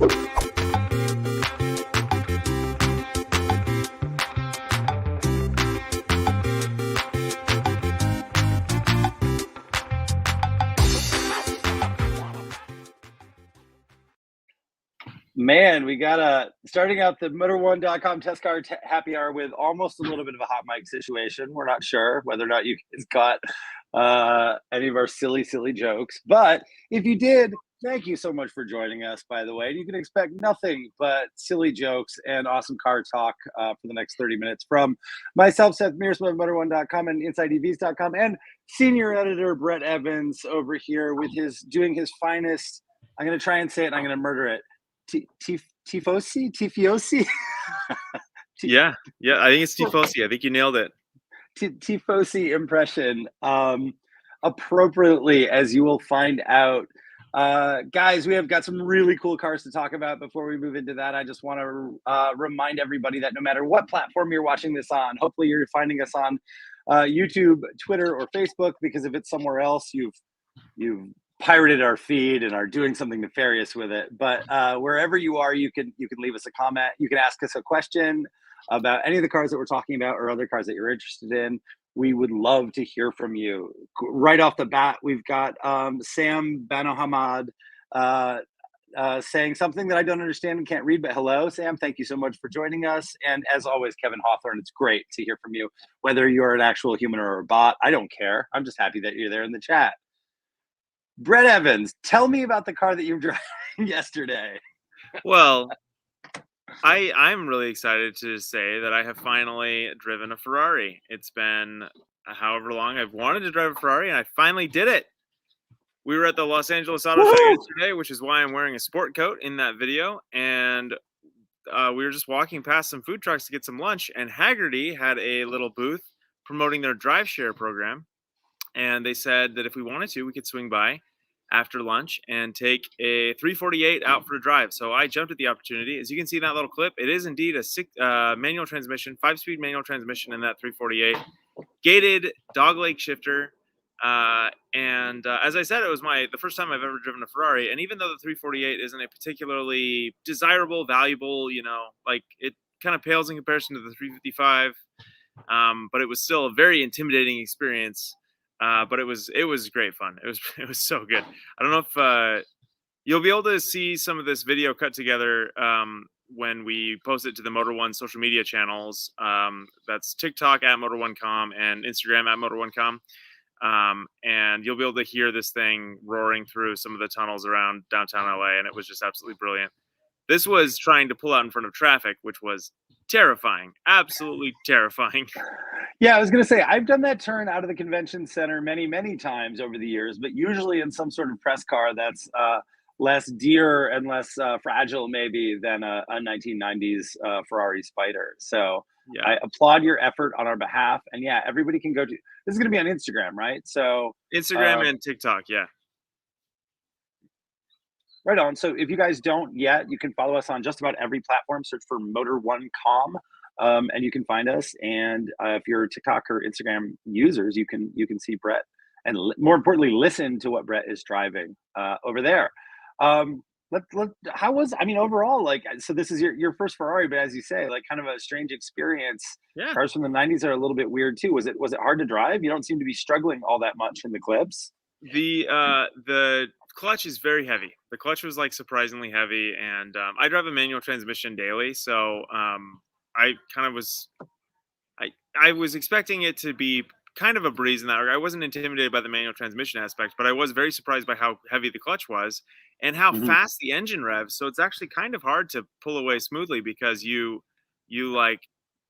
Man, we got starting out the Motor1.com test car happy hour with almost a little bit of a hot mic situation. We're not sure whether or not you guys got any of our silly jokes, but if you did, thank you so much for joining us, by the way. You can expect nothing but silly jokes and awesome car talk for the next 30 minutes from myself, Seyth Miersma of Motor1.com and InsideEVs.com, and senior editor Brett Evans over here with doing his finest. I'm going to try and say it and I'm going to murder it. Tifosi? Yeah, I think it's Tifosi. I think you nailed it. Tifosi impression, appropriately, as you will find out. Guys, we have got some really cool cars to talk about. Before we move into that, I just want to remind everybody that no matter what platform you're watching this on, hopefully you're finding us on YouTube, Twitter, or Facebook, because if it's somewhere else, you've pirated our feed and are doing something nefarious with it. But wherever you are, you can leave us a comment. You can ask us a question about any of the cars that we're talking about or other cars that you're interested in. We would love to hear from you. Right off the bat, we've got Sam Banohamad saying something that I don't understand and can't read, but hello, Sam. Thank you so much for joining us. And as always, Kevin Hawthorne, it's great to hear from you. Whether you're an actual human or a bot, I don't care. I'm just happy that you're there in the chat. Brett Evans, tell me about the car that you were driving yesterday. Well, I'm really excited to say that I have finally driven a Ferrari. It's been however long I've wanted to drive a Ferrari, and I finally did it. We were at the Los Angeles Auto Show yesterday, which is why I'm wearing a sport coat in that video, and we were just walking past some food trucks to get some lunch, and Haggerty had a little booth promoting their drive share program, and they said that if we wanted to, we could swing by after lunch and take a 348 out for a drive. So I jumped at the opportunity. As you can see in that little clip, it is indeed a manual transmission, 5-speed manual transmission in that 348, gated dogleg shifter. And as I said, it was the first time I've ever driven a Ferrari. And even though the 348 isn't a particularly desirable, valuable, like it kind of pales in comparison to the 355, but it was still a very intimidating experience. But it was great fun. It was so good. I don't know if you'll be able to see some of this video cut together when we post it to the Motor1 social media channels. That's TikTok at Motor1.com and Instagram at Motor1.com. And you'll be able to hear this thing roaring through some of the tunnels around downtown LA, and it was just absolutely brilliant. This was trying to pull out in front of traffic, which was terrifying, absolutely terrifying. Yeah, I was going to say, I've done that turn out of the convention center many, many times over the years, but usually in some sort of press car that's less dear and less fragile maybe than a 1990s Ferrari Spider. So yeah. I applaud your effort on our behalf. And yeah, everybody can go to, this is going to be on Instagram, right? So Instagram and TikTok, yeah. Right on. So if you guys don't yet, you can follow us on just about every platform. Search for Motor1.com, and you can find us. And if you're TikTok or Instagram users, you can see Brett, and more importantly, listen to what Brett is driving over there. How was? I mean, overall, like, so this is your first Ferrari, but as you say, like, kind of a strange experience. Yeah. Cars from the '90s are a little bit weird too. Was it hard to drive? You don't seem to be struggling all that much in the clips. The clutch is very heavy. The clutch was like surprisingly heavy, and I drive a manual transmission daily, so I kind of was I was expecting it to be kind of a breeze in that regard. I wasn't intimidated by the manual transmission aspect, but I was very surprised by how heavy the clutch was and how fast the engine revs. So it's actually kind of hard to pull away smoothly because you like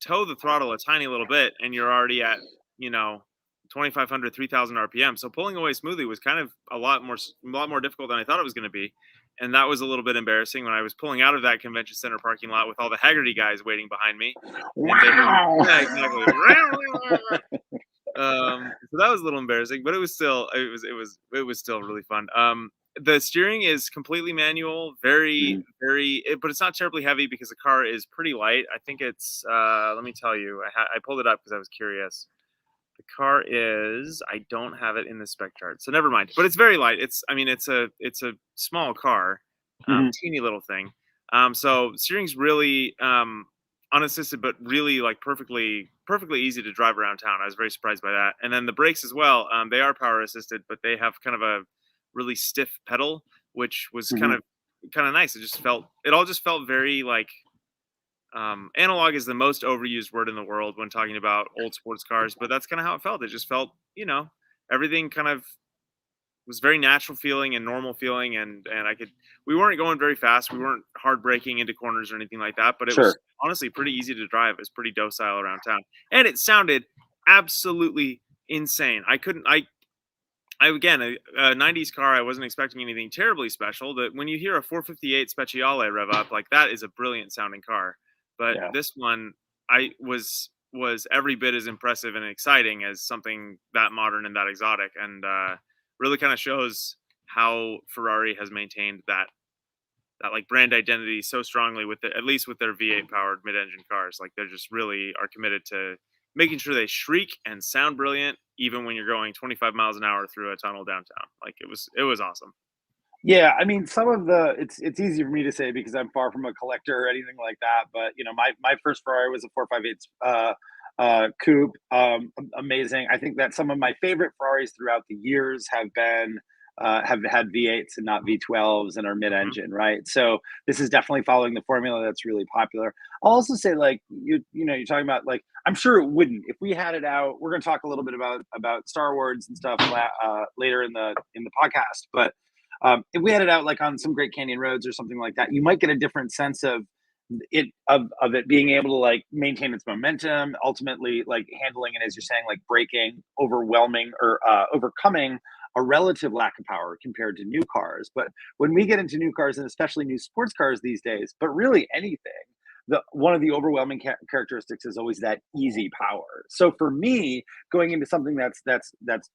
toe the throttle a tiny little bit and you're already at 2,500, 3,000 RPM. So pulling away smoothly was kind of a lot more difficult than I thought it was going to be. And that was a little bit embarrassing when I was pulling out of that convention center parking lot with all the Haggerty guys waiting behind me. Wow. Yeah, exactly. So that was a little embarrassing, but it was still really fun. The steering is completely manual, very, but it's not terribly heavy because the car is pretty light. I think it's, let me tell you, I pulled it up because I was curious. The car is, I don't have it in the spec chart, so never mind. But it's very light. It's a small car. Mhm. teeny little thing. So steering's really unassisted, but really like perfectly easy to drive around town. I was very surprised by that. And then the brakes as well. They are power assisted, but they have kind of a really stiff pedal, which was kind Mhm. of nice. It all just felt very like analog is the most overused word in the world when talking about old sports cars, but that's kind of how it felt. It just felt, everything kind of was very natural feeling and normal feeling, and we weren't going very fast. We weren't hard braking into corners or anything like that, but it was Sure. honestly pretty easy to drive. It was pretty docile around town, and it sounded absolutely insane. I again, a 90s car, I wasn't expecting anything terribly special. That when you hear a 458 Speciale rev up, like that is a brilliant sounding car. But Yeah. this one, I was every bit as impressive and exciting as something that modern and that exotic, and really kind of shows how Ferrari has maintained that like brand identity so strongly with at least with their V8 powered mid-engine cars. Like they're just really are committed to making sure they shriek and sound brilliant even when you're going 25 miles an hour through a tunnel downtown. Like it was awesome. Yeah, I mean, some of the it's easy for me to say because I'm far from a collector or anything like that. But my first Ferrari was a 458 coupe. Amazing. I think that some of my favorite Ferraris throughout the years have had V8s and not V12s and are Hmm. mid-engine, right? So this is definitely following the formula that's really popular. I'll also say, like you're talking about, like, I'm sure it wouldn't if we had it out. We're going to talk a little bit about Star Wars and stuff later in the podcast, but if we had it out like on some Great Canyon roads or something like that, you might get a different sense of it being able to like maintain its momentum, ultimately like handling it, as you're saying, like braking, overwhelming or overcoming a relative lack of power compared to new cars. But when we get into new cars, and especially new sports cars these days, but really anything, the one of the overwhelming characteristics is always that easy power. So for me, going into something that's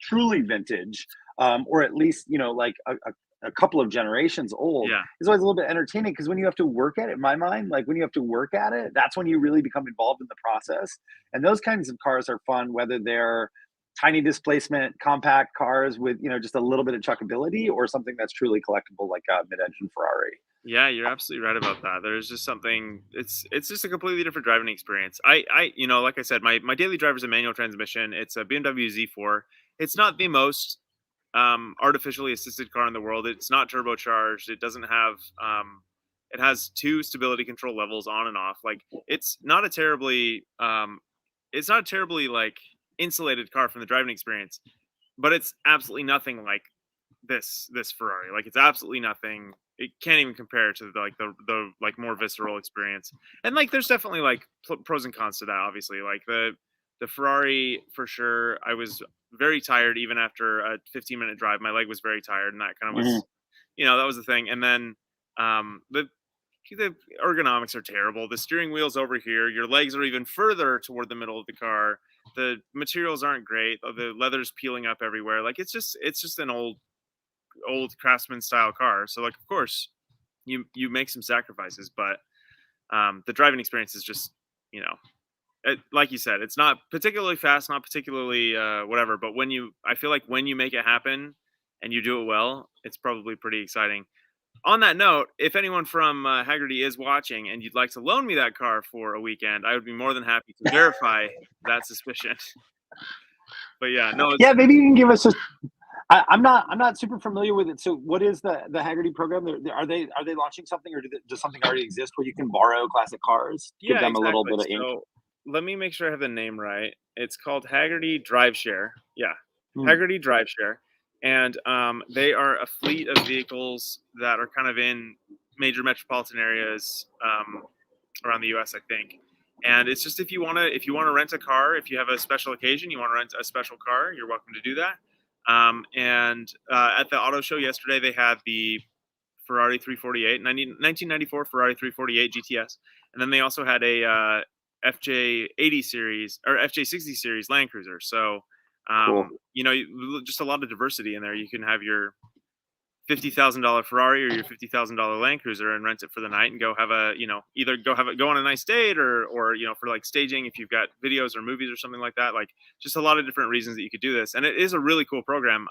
truly vintage, or at least like a couple of generations old, Yeah. is always a little bit entertaining, because when you have to work at it, in my mind, like when you have to work at it, that's when you really become involved in the process. And those kinds of cars are fun, whether they're tiny displacement compact cars with just a little bit of chuckability, or something that's truly collectible like a mid-engine Ferrari. Yeah, you're absolutely right about that. There's just something it's just a completely different driving experience. I like I said, my daily driver is a manual transmission. It's a BMW Z4. It's not the most artificially assisted car in the world. It's not turbocharged. It doesn't have it has two stability control levels on and off. Like it's not a terribly like insulated car from the driving experience, but it's absolutely nothing like this Ferrari. Like it's absolutely nothing. It can't even compare to the like more visceral experience. And like there's definitely like pros and cons to that. Obviously, like the Ferrari for sure. I was very tired even after a 15-minute drive. My leg was very tired, and that kind of Mhm. was, that was the thing. And then the ergonomics are terrible. The steering wheel's over here. Your legs are even further toward the middle of the car. The materials aren't great. The leather's peeling up everywhere. Like it's just an old craftsman style car. So like of course you make some sacrifices, but the driving experience is just you know like you said, it's not particularly fast, not particularly whatever. But I feel like when you make it happen and you do it well, it's probably pretty exciting. On that note, if anyone from Haggerty is watching and you'd like to loan me that car for a weekend, I would be more than happy to verify that suspicion. But yeah, no, Yeah, maybe you can give us just. I'm not super familiar with it. So, what is the Haggerty program? Are they launching something, or does something already exist where you can borrow classic cars, give yeah, them a little exactly. bit of ink? So let me make sure I have the name right. It's called Haggerty Drive Share. Yeah, Hmm. Haggerty Drive Share, and they are a fleet of vehicles that are kind of in major metropolitan areas around the U.S. I think. And it's just if you wanna rent a car, if you have a special occasion, you want to rent a special car, you're welcome to do that. And at the auto show yesterday, they had the Ferrari 348, 1994 Ferrari 348 GTS, and then they also had a FJ80 series or FJ60 series Land Cruiser. So, Cool. just a lot of diversity in there. You can have your $50,000 Ferrari or your $50,000 Land Cruiser and rent it for the night and go have either go on a nice date or for like staging if you've got videos or movies or something like that. Like just a lot of different reasons that you could do this, and it is a really cool program.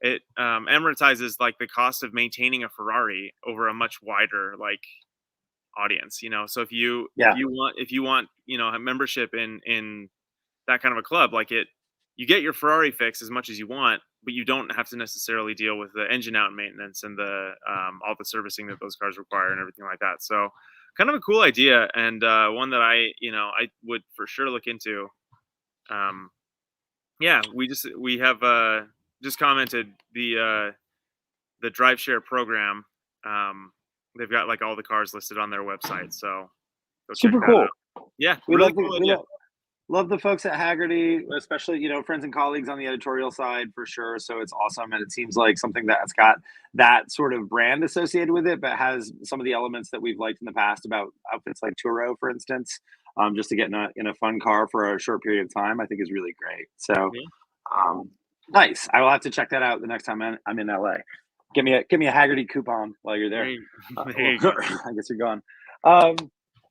it amortizes like the cost of maintaining a Ferrari over a much wider like audience, you know. So Yeah. if you want, you know, a membership in that kind of a club, like you get your Ferrari fix as much as you want, but you don't have to necessarily deal with the engine out maintenance and the all the servicing that those cars require and everything like that. So kind of a cool idea, and one that I would for sure look into. Um, yeah, we have just commented the drive share program. Um, they've got like all the cars listed on their website, so go check Super that cool. out. Yeah, We really love cool idea. love the folks at Haggerty, especially, friends and colleagues on the editorial side for sure. So it's awesome. And it seems like something that's got that sort of brand associated with it, but has some of the elements that we've liked in the past about outfits like Turo, for instance. Just to get in a fun car for a short period of time, I think is really great. So Yeah. nice. I will have to check that out the next time I'm in LA. Give me a Haggerty coupon while you're there. There you go. I guess you're gone. Um,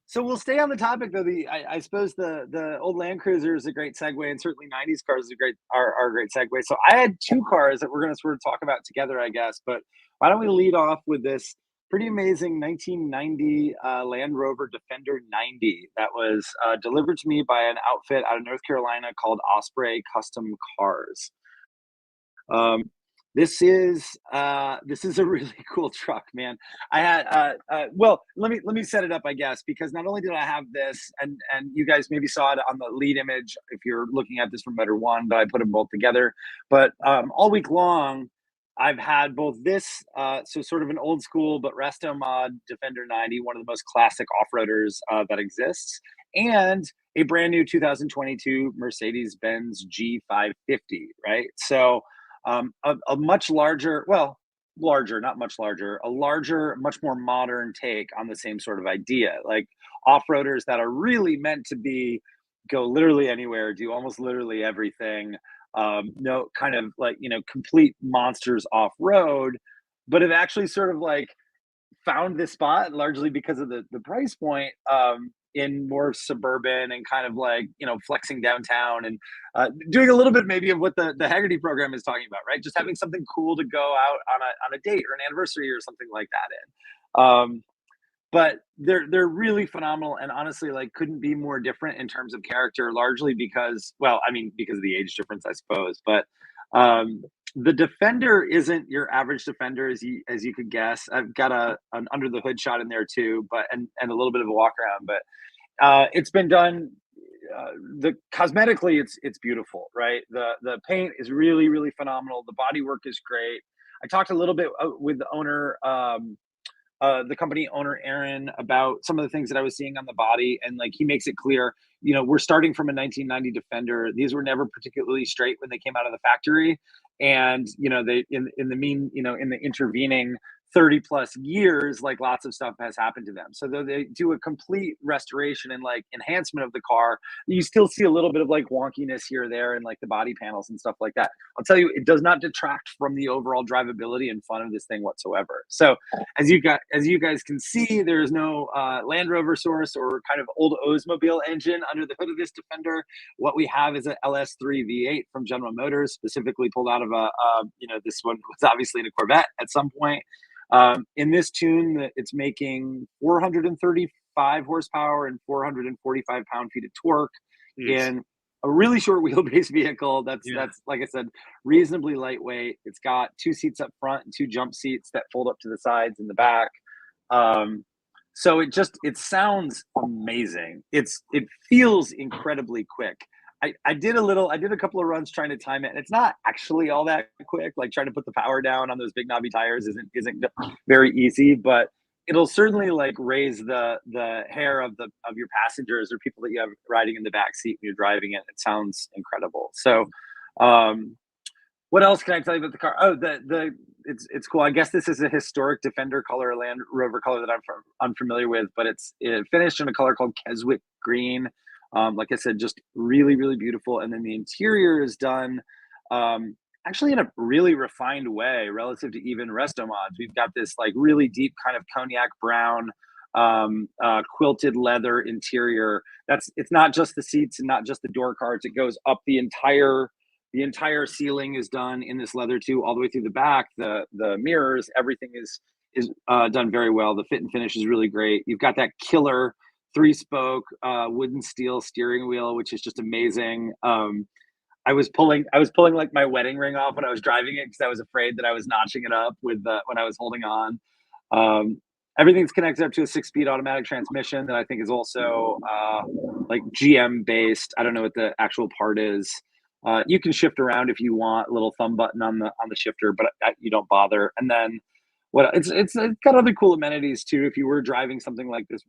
so we'll stay on the topic though. I suppose the old Land Cruiser is a great segue, and certainly '90s cars are a great segue. So I had two cars that we're going to sort of talk about together, I guess. But why don't we lead off with this pretty amazing 1990 Land Rover Defender 90 that was delivered to me by an outfit out of North Carolina called Osprey Custom Cars. Um, this is a really cool truck, man. I had well, let me set it up, I guess, because not only did I have this, and you guys maybe saw it on the lead image if you're looking at this from Motor One, but I put them both together. But all week long, I've had both this, so sort of an old school but resto mod Defender 90, one of the most classic off-roaders that exists, and a brand new 2022 Mercedes-Benz G550, right? So a much larger, well, larger, not much larger, a larger, much more modern take on the same sort of idea. Like off-roaders that are really meant to be go literally anywhere, do almost literally everything. No kind of like, complete monsters off road, but have actually sort of like found this spot largely because of the price point, in more suburban and kind of like, flexing downtown and doing a little bit maybe of what the Haggerty program is talking about, right? Just having something cool to go out on a date or an anniversary or something like that in. But they're really phenomenal, and honestly, like, couldn't be more different in terms of character, largely because, well, I mean, because of the age difference, I suppose. But the Defender isn't your average Defender, as you could guess. I've got an under the hood shot in there too, but and a little bit of a walk around. But it's been done. The cosmetically, it's beautiful, right? The paint is really really phenomenal. The bodywork is great. I talked a little bit with the owner. The company owner Aaron about some of the things that I was seeing on the body, and like he makes it clear, we're starting from a 1990 Defender. These were never particularly straight when they came out of the factory, and they in the intervening 30 plus years, like lots of stuff has happened to them. So though they do a complete restoration and like enhancement of the car, you still see a little bit of like wonkiness here or there and like the body panels and stuff like that. I'll tell you, it does not detract from the overall drivability and fun of this thing whatsoever. So as you guys can see, there is no Land Rover source or kind of old Oldsmobile engine under the hood of this Defender. What we have is a LS3 V8 from General Motors, specifically pulled out of this one was obviously in a Corvette at some point. In this tune, it's making 435 horsepower and 445 pound-feet of torque in a really short wheelbase vehicle. That's like I said, reasonably lightweight. It's got two seats up front and two jump seats that fold up to the sides and the back. So it sounds amazing. It feels incredibly quick. I did a couple of runs trying to time it, and it's not actually all that quick. Like trying to put the power down on those big knobby tires isn't very easy, but it'll certainly like raise the hair of your passengers or people that you have riding in the back seat when you're driving it. It sounds incredible. So, what else can I tell you about the car? Oh, it's cool. I guess this is a historic Defender color, a Land Rover color that I'm unfamiliar with, but it finished in a color called Keswick green. Like I said, just really, really beautiful. And then the interior is done actually in a really refined way relative to even resto mods. We've got this like really deep kind of cognac brown quilted leather interior. It's not just the seats and not just the door cards. It goes up the entire The entire ceiling is done in this leather too, all the way through the back. The mirrors, everything is done very well. The fit and finish is really great. You've got that killer 3-spoke wooden steel steering wheel, which is just amazing. I was pulling like my wedding ring off when I was driving it because I was afraid that I was notching it up with when I was holding on. Um, Everything's connected up to a 6-speed automatic transmission that I think is also like GM based. I don't know what the actual part is. You can shift around if you want, a little thumb button on the shifter, but you don't bother. And then it's got other cool amenities too. If you were driving something like this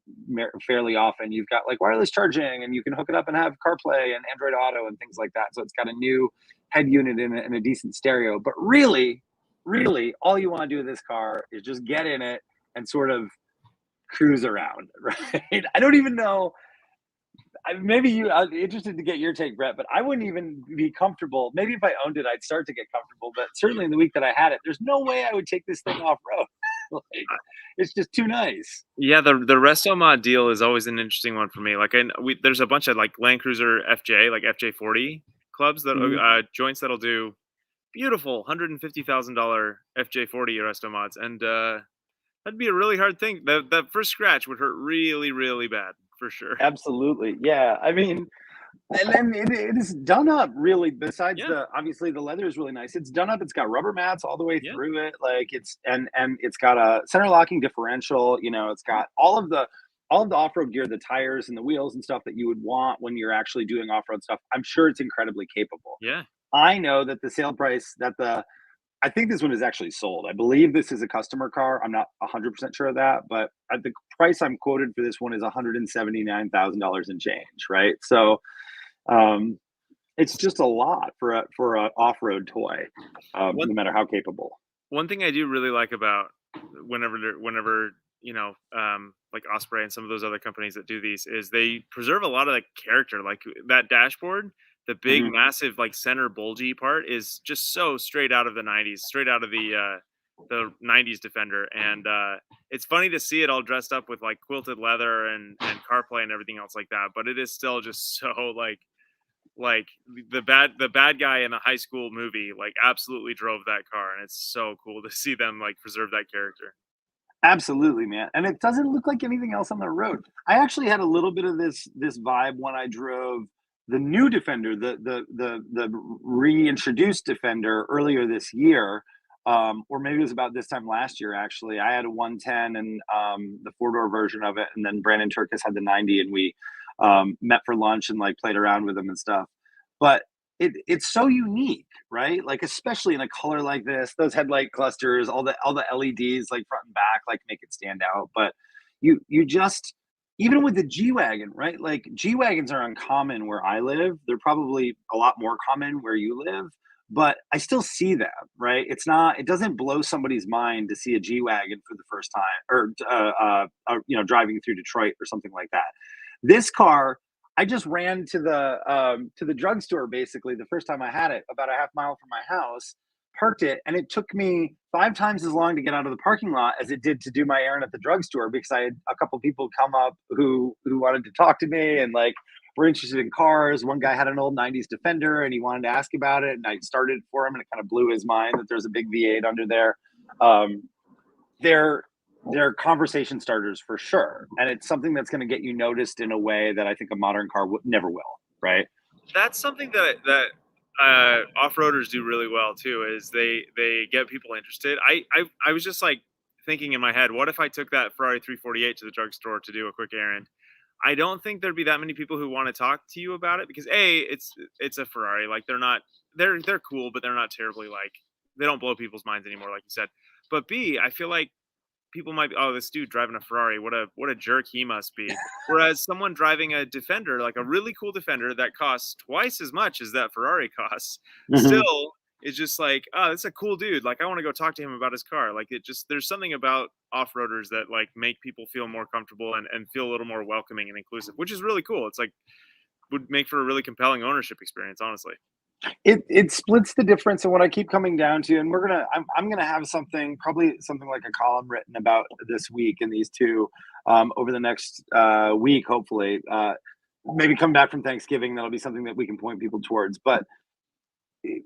fairly often, you've got like wireless charging, and you can hook it up and have CarPlay and Android Auto and things like that. So it's got a new head unit in it and a decent stereo. But really, really, all you want to do with this car is just get in it and sort of cruise around, right? I don't even know. Maybe I'm interested to get your take, Brett, but I wouldn't even be comfortable. Maybe if I owned it, I'd start to get comfortable. But certainly in the week that I had it, there's no way I would take this thing off road. Like, it's just too nice. Yeah, the Resto Mod deal is always an interesting one for me. Like, there's a bunch of like Land Cruiser FJ, like FJ40 clubs that joints that'll do beautiful $150,000 FJ40 Resto Mods, and that'd be a really hard thing. That first scratch would hurt really, really bad for sure. Absolutely, yeah. I mean, and then it is done up really. Besides obviously the leather is really nice. It's done up. It's got rubber mats all the way through it. Like it's got a center locking differential. You know, it's got all of the off-road gear, the tires and the wheels and stuff that you would want when you're actually doing off-road stuff. I'm sure it's incredibly capable. Yeah. I know that the sale price I think this one is actually sold. I believe this is a customer car. I'm not 100% sure of that, but the price I'm quoted for this one is $179,000 and change, right? So it's just a lot for an off-road toy, no matter how capable. One thing I do really like about whenever like Osprey and some of those other companies that do these is they preserve a lot of the character. Like that dashboard, the big massive like center bulgy part is just so straight out of the 90s, straight out of the 90s Defender. And it's funny to see it all dressed up with like quilted leather and CarPlay and everything else like that, but it is still just so like the bad guy in a high school movie like absolutely drove that car, and it's so cool to see them like preserve that character. Absolutely, man. And it doesn't look like anything else on the road. I actually had a little bit of this vibe when I drove the new Defender, the reintroduced Defender earlier this year, or maybe it was about this time last year. Actually, I had a 110 and the 4-door version of it, and then Brandon Turkis had the 90, and we met for lunch and like played around with them and stuff. But it's so unique, right? Like especially in a color like this, those headlight clusters, all the LEDs like front and back, like make it stand out. But you just, even with the G-Wagon, right? Like G-Wagons are uncommon where I live. They're probably a lot more common where you live, but I still see them, right? It doesn't blow somebody's mind to see a G-Wagon for the first time, or driving through Detroit or something like that. This car, I just ran to the drugstore basically the first time I had it, about a half mile from my house, parked it, and it took me 5 times as long to get out of the parking lot as it did to do my errand at the drugstore, because I had a couple people come up who wanted to talk to me and like were interested in cars. One guy had an old 90s Defender and he wanted to ask about it, and I started for him, and it kind of blew his mind that there's a big V8 under there. They're conversation starters for sure, and it's something that's going to get you noticed in a way that I think a modern car never will, right? That's something that off-roaders do really well too, is they get people interested. I was just like thinking in my head, what if I took that Ferrari 348 to the drugstore to do a quick errand? I don't think there'd be that many people who want to talk to you about it, because it's a Ferrari. Like they're cool, but they're not terribly like, they don't blow people's minds anymore, like you said. But B, I feel like people might be, oh, this dude driving a Ferrari, what a jerk he must be. Whereas someone driving a Defender, like a really cool Defender that costs twice as much as that Ferrari costs, still is just like, oh, that's a cool dude. Like I want to go talk to him about his car. Like there's something about off-roaders that like make people feel more comfortable and feel a little more welcoming and inclusive, which is really cool. It's like would make for a really compelling ownership experience, honestly. It splits the difference. And what I keep coming down to, and I'm gonna have probably something like a column written about this week and these two over the next week, hopefully. Maybe come back from Thanksgiving, that'll be something that we can point people towards. But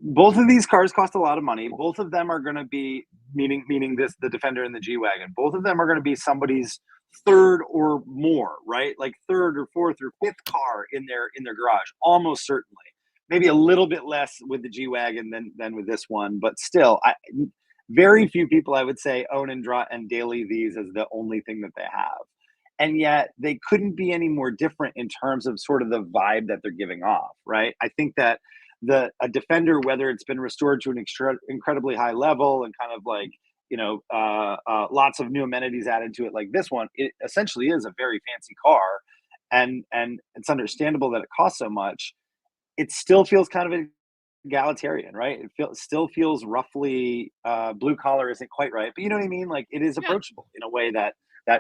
both of these cars cost a lot of money. Both of them are going to be meaning the Defender and the G-Wagon. Both of them are going to be somebody's third or more, right? Like third or fourth or fifth car in their garage, almost certainly. Maybe a little bit less with the G-Wagon than with this one, but still, very few people, I would say, own and daily these as the only thing that they have. And yet they couldn't be any more different in terms of sort of the vibe that they're giving off, right? I think that a Defender, whether it's been restored to an incredibly high level and kind of like, lots of new amenities added to it like this one, it essentially is a very fancy car. And it's understandable that it costs so much. It still feels kind of egalitarian, right? It still feels roughly blue collar isn't quite right, but you know what I mean? Like it is approachable in a way that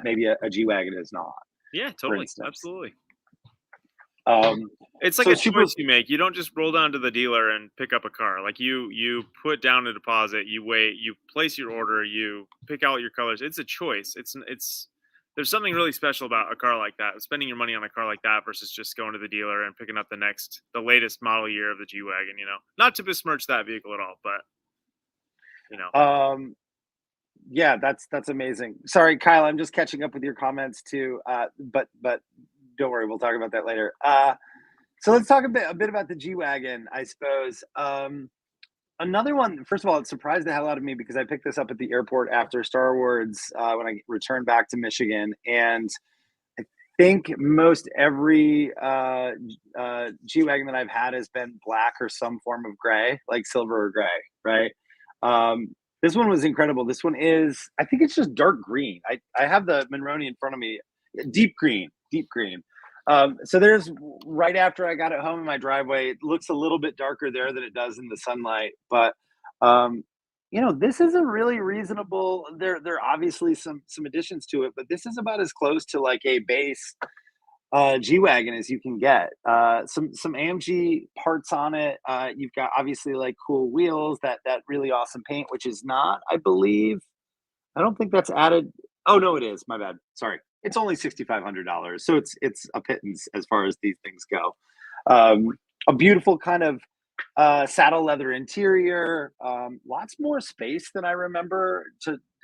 maybe a G-Wagon is not. Yeah, totally. Absolutely. It's like a choice you make. You don't just roll down to the dealer and pick up a car. Like you put down a deposit, you wait, you place your order, you pick out your colors. It's a choice. It's there's something really special about a car like that. Spending your money on a car like that versus just going to the dealer and picking up the latest model year of the G-Wagon. Not to besmirch that vehicle at all, but yeah, that's amazing. Sorry, Kyle, I'm just catching up with your comments too. But don't worry, we'll talk about that later. So let's talk a bit about the G-Wagon, I suppose. Another one, first of all, it surprised the hell out of me because I picked this up at the airport after Star Wars when I returned back to Michigan. And I think most every G-Wagon that I've had has been black or some form of gray, like silver or gray, right? This one was incredible. This one is, I think it's just dark green. I have the Monroney in front of me, deep green. So there's right after I got it home in my driveway, it looks a little bit darker there than it does in the sunlight. But, this is a really reasonable, there are obviously some additions to it, but this is about as close to like a base G-Wagon as you can get. Some AMG parts on it. You've got obviously like cool wheels, that really awesome paint, which is not, I believe, I don't think that's added. Oh no, it is. My bad. Sorry. It's only $6,500, so it's a pittance as far as these things go. A beautiful kind of saddle leather interior, lots more space than I remember.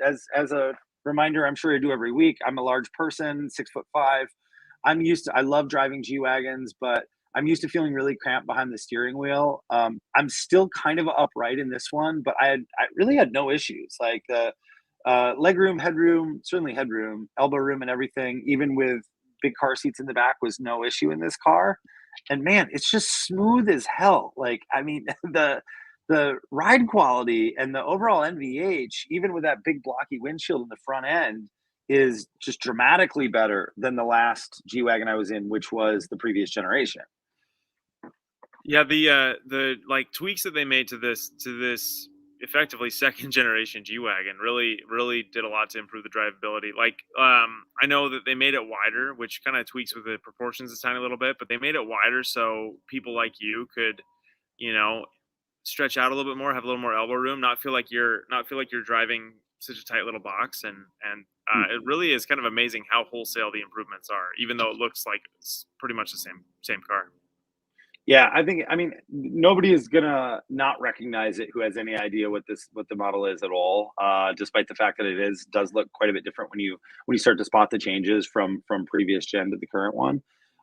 As a reminder, I'm sure I do every week. I'm a large person, 6'5". I love driving G-Wagons, but I'm used to feeling really cramped behind the steering wheel. I'm still kind of upright in this one, but I really had no issues. Like the legroom, headroom, certainly headroom, elbow room and everything, even with big car seats in the back, was no issue in this car. And man, it's just smooth as hell. Like, I mean, the ride quality and the overall NVH, even with that big blocky windshield in the front end, is just dramatically better than the last G-Wagon I was in, which was the previous generation. Yeah, the like tweaks that they made to this effectively second generation G-Wagon really did a lot to improve the drivability. Like I know that they made it wider, which kind of tweaks with the proportions a tiny little bit, but they made it wider so people like you could stretch out a little bit more, have a little more elbow room, not feel like you're driving such a tight little box. And it really is kind of amazing how wholesale the improvements are, even though it looks like it's pretty much the same car. Yeah, I mean, nobody is gonna not recognize it who has any idea what the model is at all. Despite the fact that it does look quite a bit different when you start to spot the changes from previous gen to the current one.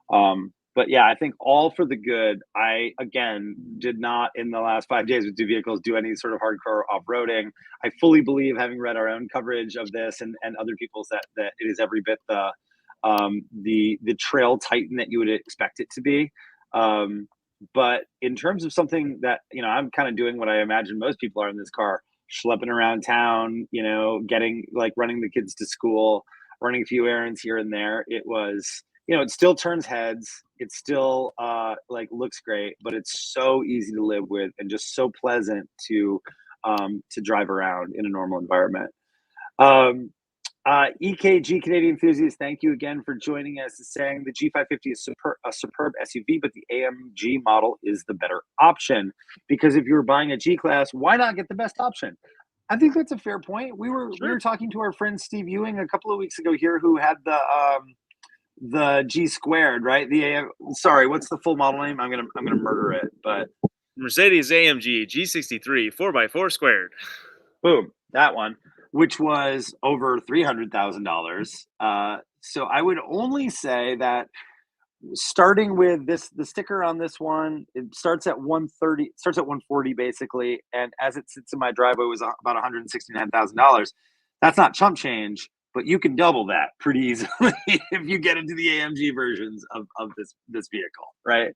But yeah, I think all for the good. I again did not in the last 5 days with two vehicles do any sort of hardcore off-roading. I fully believe, having read our own coverage of this and other people's, that it is every bit the trail titan that you would expect it to be. But in terms of something that, I'm kind of doing what I imagine most people are in this car, schlepping around town, getting running the kids to school, running a few errands here and there. It was, it still turns heads. It still looks great, but it's so easy to live with and just so pleasant to drive around in a normal environment. EKG Canadian Enthusiast, thank you again for joining us, saying the G550 is a superb SUV, but the AMG model is the better option, because if you were buying a G-Class, why not get the best option? I think that's a fair point. We were talking to our friend Steve Ewing a couple of weeks ago here, who had the G squared, right? Sorry, what's the full model name? I'm gonna murder it, but Mercedes-AMG G63 4x4 squared. Boom, that one, which was over $300,000. So I would only say that starting with this, the sticker on this one, it starts at 130, starts at 140 basically, and as it sits in my driveway was about $169,000. That's not chump change, but you can double that pretty easily if you get into the AMG versions of this vehicle, right?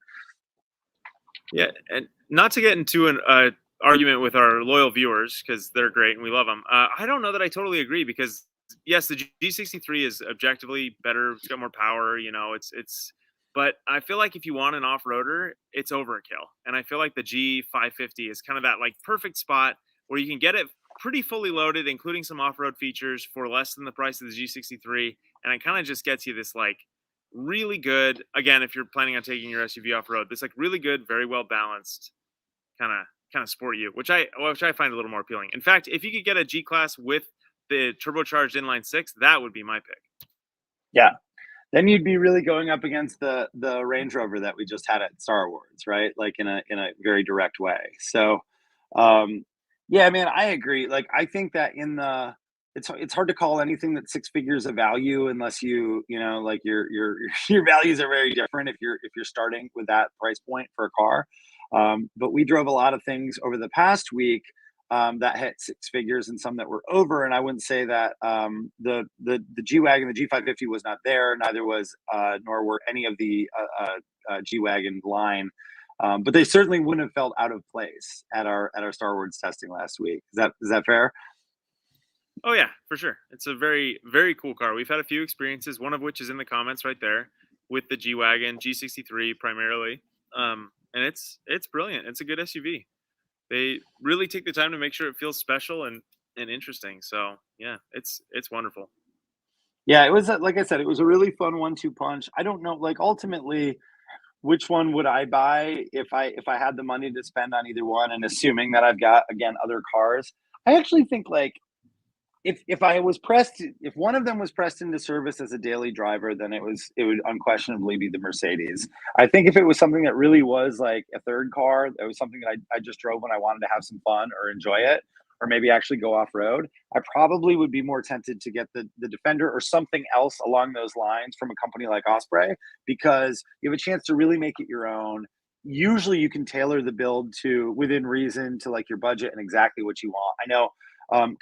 Yeah, and not to get into an argument with our loyal viewers because they're great and we love them. I don't know that I totally agree because yes, the G63 is objectively better. It's got more power. You know, but I feel like if you want an off-roader, it's overkill. And I feel like the G550 is kind of that like perfect spot where you can get it pretty fully loaded, including some off-road features for less than the price of the G63, and it kind of just gets you this like really good, again, if you're planning on taking your SUV off road, this like really good, very well balanced kind of sport you, which I find a little more appealing. In fact, if you could get a G class with the turbocharged inline six, that would be my pick. Yeah. Then you'd be really going up against the Range Rover that we just had at Star Wars, right? Like in a very direct way. So, yeah, man, I agree. Like I think that it's hard to call anything that's six figures of value unless you know like your values are very different if you're starting with that price point for a car. But we drove a lot of things over the past week that hit six figures and some that were over. And I wouldn't say that the G wagon, the G550 was not there. Neither was nor were any of the G wagon line. But they certainly wouldn't have felt out of place at our Star Wars testing last week. Is that fair? Oh yeah, for sure. It's a very, very cool car. We've had a few experiences, one of which is in the comments right there with the G Wagon, G63 primarily. And it's brilliant. It's a good SUV. They really take the time to make sure it feels special and interesting. So yeah, it's wonderful. Yeah, it was like I said, it was a really fun one-two punch. I don't know, like ultimately, which one would I buy if I had the money to spend on either one, and assuming that I've got again other cars. I actually think like if I was pressed, if one of them was pressed into service as a daily driver, then it would unquestionably be the Mercedes. I think if it was something that really was like a third car, that was something that I just drove when I wanted to have some fun or enjoy it, or maybe actually go off road, I probably would be more tempted to get the Defender or something else along those lines from a company like Osprey, because you have a chance to really make it your own. Usually you can tailor the build to within reason to like your budget and exactly what you want. I know,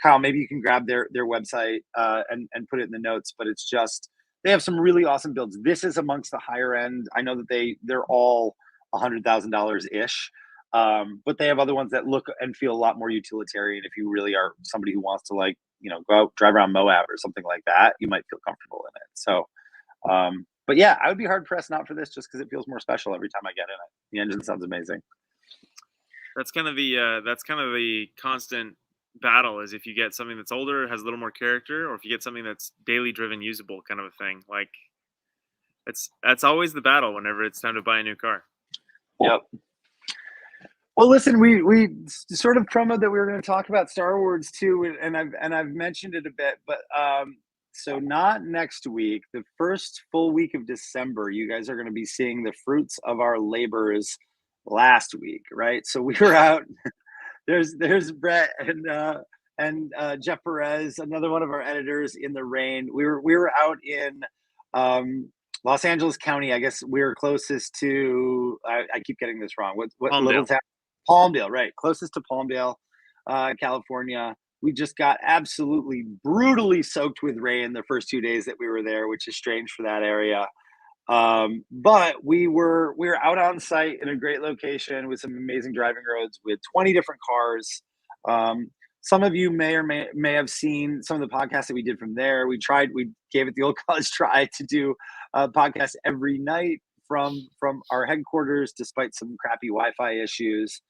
Kyle, maybe you can grab their website and put it in the notes, but it's just they have some really awesome builds. This is amongst the higher end. I know that they're all $100,000 ish, but they have other ones that look and feel a lot more utilitarian. If you really are somebody who wants to like go out drive around Moab or something like that, you might feel comfortable in it. So, but yeah, I would be hard pressed not for this just because it feels more special every time I get in it. The engine sounds amazing. That's kind of the constant battle is if you get something that's older, has a little more character, or if you get something that's daily driven, usable kind of a thing. Like that's always the battle whenever it's time to buy a new car. Yep. Well, listen, we sort of promoted that we were going to talk about Star Wars too, and I've mentioned it a bit, but so not next week. The first full week of December, you guys are going to be seeing the fruits of our labors last week, right? So we were out. There's Brett and Jeff Perez, another one of our editors, in the rain. We were out in Los Angeles County. I guess we were closest to. I keep getting this wrong. What Palmdale. Little town? Palmdale, right? Closest to Palmdale, California. We just got absolutely brutally soaked with rain the first 2 days that we were there, which is strange for that area. But we were out on site in a great location with some amazing driving roads with 20 different cars. Some of you may or may have seen some of the podcasts that we did from there. We gave it the old college try to do a podcast every night from our headquarters, despite some crappy Wi-Fi issues.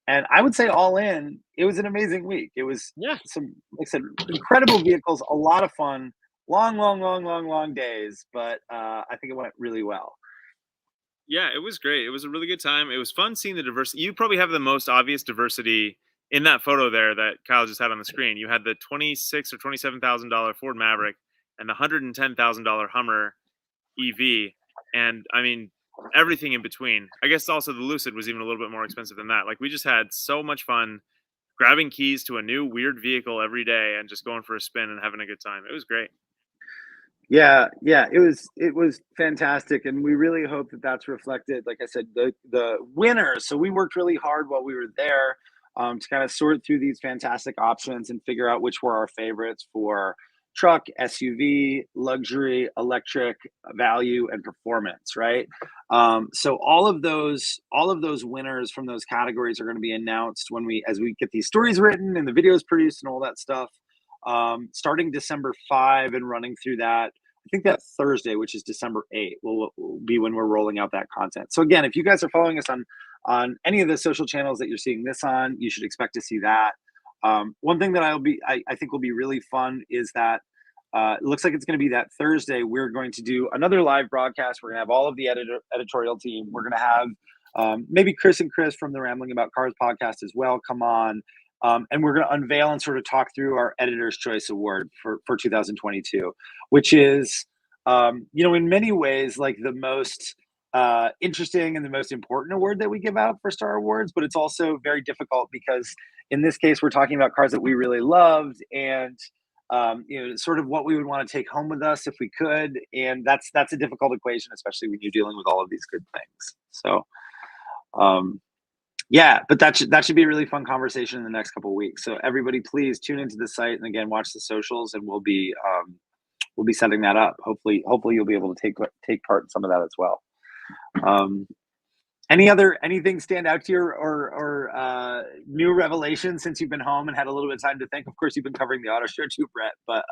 And I would say all in, it was an amazing week. It was some, like I said, incredible vehicles, a lot of fun, long days, but I think it went really well. Yeah, it was great. It was a really good time. It was fun seeing the diversity. You probably have the most obvious diversity in that photo there that Kyle just had on the screen. You had the $26,000 or $27,000 Ford Maverick and the $110,000 Hummer EV. And I mean, everything in between. I guess also the Lucid was even a little bit more expensive than that. Like, we just had so much fun grabbing keys to a new weird vehicle every day and just going for a spin and having a good time. It was great. Yeah, yeah, it was fantastic, and we really hope that that's reflected. Like I said, the winners. So we worked really hard while we were there to kind of sort through these fantastic options and figure out which were our favorites for truck, SUV, luxury, electric, value, and performance. Right. So all of those winners from those categories are going to be announced as we get these stories written and the videos produced and all that stuff, starting December 5 and running through that. I think that Thursday, which is December 8th, will be when we're rolling out that content. So again, if you guys are following us on any of the social channels that you're seeing this on, you should expect to see that. One thing that I think will be really fun is that it looks like it's going to be that Thursday. We're going to do another live broadcast. We're going to have all of the editorial team. We're going to have maybe Chris and Chris from the Rambling About Cars podcast as well come on. And we're going to unveil and sort of talk through our Editor's Choice Award for 2022, which is, in many ways, like the most interesting and the most important award that we give out for Star Awards. But it's also very difficult because in this case, we're talking about cars that we really loved and, sort of what we would want to take home with us if we could. And that's a difficult equation, especially when you're dealing with all of these good things. So, yeah, but that should be a really fun conversation in the next couple of weeks. So everybody, please tune into the site and again watch the socials, and we'll be setting that up. Hopefully you'll be able to take part in some of that as well. Anything stand out to you or new revelations since you've been home and had a little bit of time to think? Of course, you've been covering the auto show too, Brett. But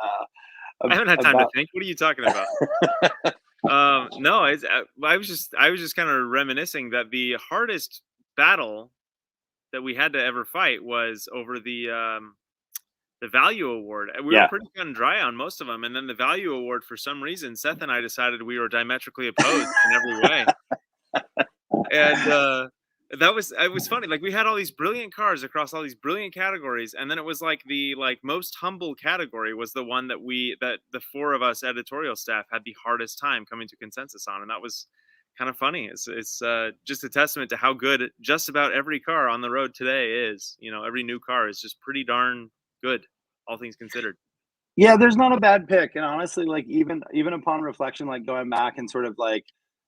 I haven't had time to think. What are you talking about? No, I was just kind of reminiscing that the hardest battle that we had to ever fight was over the value award. We were pretty cut and dry on most of them, and then the value award, for some reason, Seth and I decided we were diametrically opposed in every way. And it was funny. Like, we had all these brilliant cars across all these brilliant categories, and then it was like the most humble category was the one that the four of us editorial staff had the hardest time coming to consensus on, and that was kind of funny. It's just a testament to how good just about every car on the road today is. Every new car is just pretty darn good, all things considered. Yeah, there's not a bad pick, and honestly, like even upon reflection, like going back and sort of like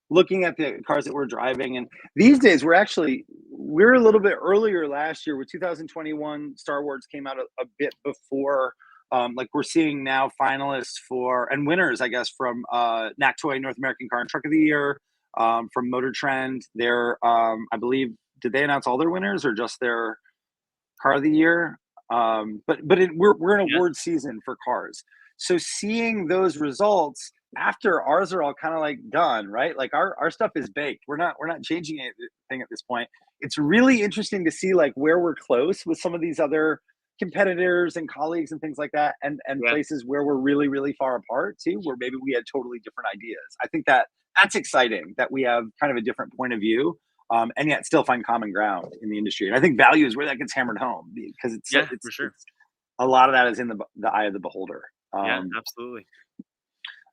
looking at the cars that we're driving, and these days we're a little bit earlier last year with 2021. Star Wars came out a bit before. Like we're seeing now finalists for and winners, I guess, from NACTOY North American Car and Truck of the Year, from Motor Trend. They're I believe, did they announce all their winners or just their Car of the Year? But we're in award season for cars, so seeing those results after ours are all kind of like done, right? Like our stuff is baked. We're not changing anything at this point. It's really interesting to see like where we're close with some of these other competitors and colleagues and things like that, and places where we're really, really far apart too, where maybe we had totally different ideas. I think that's exciting that we have kind of a different point of view, and yet still find common ground in the industry. And I think value is where that gets hammered home, because it's for sure. A lot of that is in the eye of the beholder. Absolutely.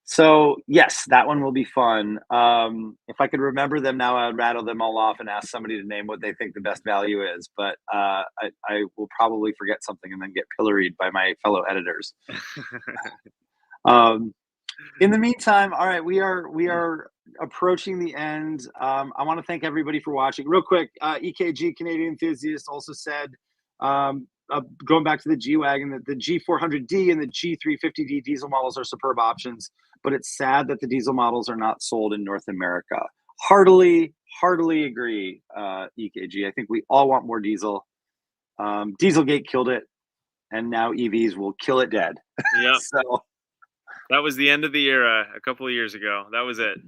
So yes, that one will be fun. If I could remember them now, I would rattle them all off and ask somebody to name what they think the best value is. But I will probably forget something and then get pilloried by my fellow editors. In the meantime, all right, we are approaching the end. I want to thank everybody for watching. Real quick, EKG Canadian Enthusiast also said, going back to the G-Wagon, that the G400D and the G350D diesel models are superb options, but it's sad that the diesel models are not sold in North America. Heartily agree, EKG. I think we all want more diesel. Dieselgate killed it, and now EVs will kill it dead. Yeah. So that was the end of the era a couple of years ago. That was it.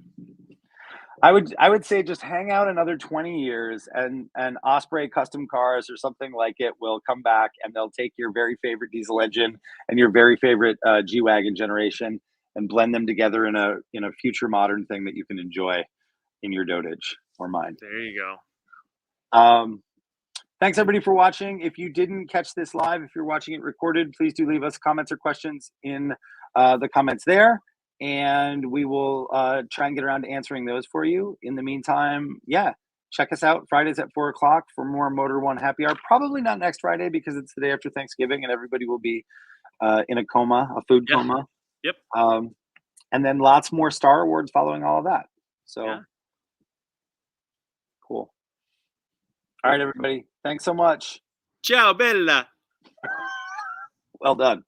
I would say just hang out another 20 years and Osprey custom cars or something like it will come back, and they'll take your very favorite diesel engine and your very favorite G-Wagon generation and blend them together in a future modern thing that you can enjoy in your dotage or mine. There you go. Thanks everybody for watching. If you didn't catch this live, if you're watching it recorded, please do leave us comments or questions in the comments there. and we will try and get around to answering those for you. In the meantime, yeah, check us out Fridays at 4 o'clock for more Motor One Happy Hour. Probably not next Friday because it's the day after Thanksgiving and everybody will be in a coma, a food Yeah. coma. Yep. And then lots more Star Awards following all of that. So Yeah. cool. All right, everybody. Thanks so much. Ciao, Bella. Well done.